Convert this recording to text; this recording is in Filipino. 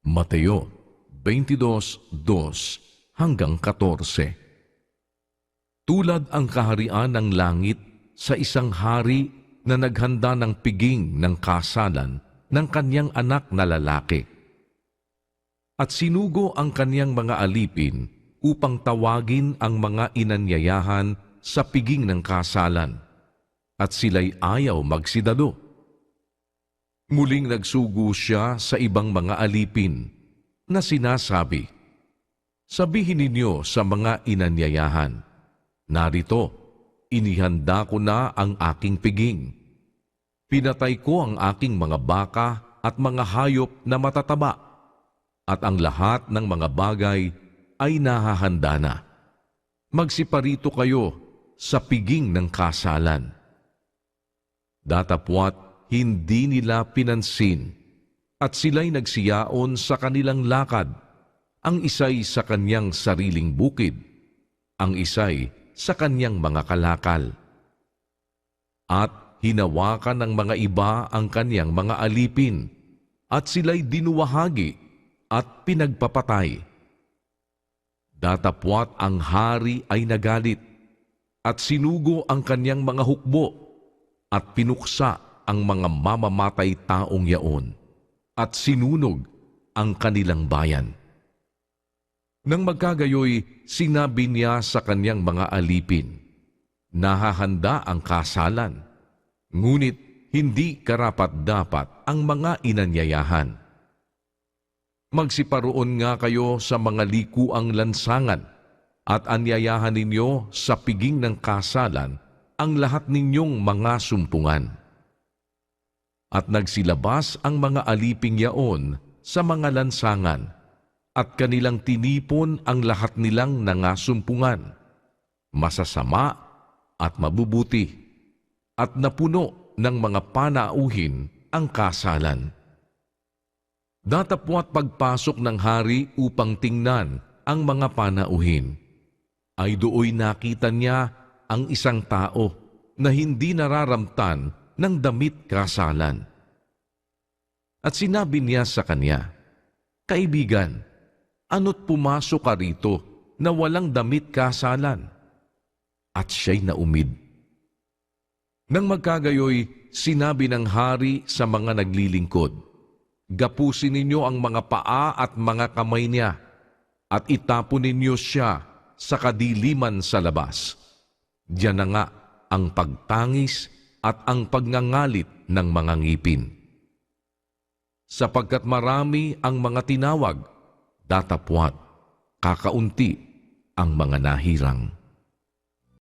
Mateo 22:2-14. Tulad ang kaharian ng langit sa isang hari na naghanda ng piging ng kasalan ng kanyang anak na lalaki. At sinugo ang kanyang mga alipin upang tawagin ang mga inanyayahan sa piging ng kasalan, at sila'y ayaw magsidalo. Muling nagsugo siya sa ibang mga alipin na sinasabi, "Sabihin ninyo sa mga inanyayahan, narito, inihanda ko na ang aking piging. Pinatay ko ang aking mga baka at mga hayop na matataba, at ang lahat ng mga bagay ay nahahanda na. Magsiparito kayo sa piging ng kasalan." Datapwat hindi nila pinansin, at sila'y nagsiyaon sa kanilang lakad, ang isa'y sa kanyang sariling bukid, ang isa'y sa kanyang mga kalakal. At hinawakan ng mga iba ang kanyang mga alipin, at sila'y dinuwahagi at pinagpapatay. Datapwat ang hari ay nagalit, at sinugo ang kanyang mga hukbo, at pinuksa ang mga mamamatay taong yaon, at sinunog ang kanilang bayan. Nang magkagayoy, sinabi niya sa kanyang mga alipin, "Nahahanda ang kasalan, ngunit hindi karapat-dapat ang mga inanyayahan. Magsiparoon nga kayo sa mga likuang lansangan, at anyayahan ninyo sa piging ng kasalan ang lahat ninyong mga sumpungan." At nagsilabas ang mga aliping yaon sa mga lansangan, at kanilang tinipon ang lahat nilang nangasumpungan, masasama at mabubuti, at napuno ng mga panauhin ang kasalan. Datapwat pagpasok ng hari upang tingnan ang mga panauhin, ay dooy nakita niya ang isang tao na hindi nararamtan ng damit kasalan. At sinabi niya sa kanya, "Kaibigan, ano't pumasok ka rito na walang damit kasalan?" At siya'y naumid. Nang magkagayoy, sinabi ng hari sa mga naglilingkod, "Gapusin ninyo ang mga paa at mga kamay niya, at itapon ninyo siya sa kadiliman sa labas. Diyan na nga ang pagtangis at ang pagngangalit ng mga ngipin. Sapagkat marami ang mga tinawag, datapwat, kakaunti ang mga nahirang."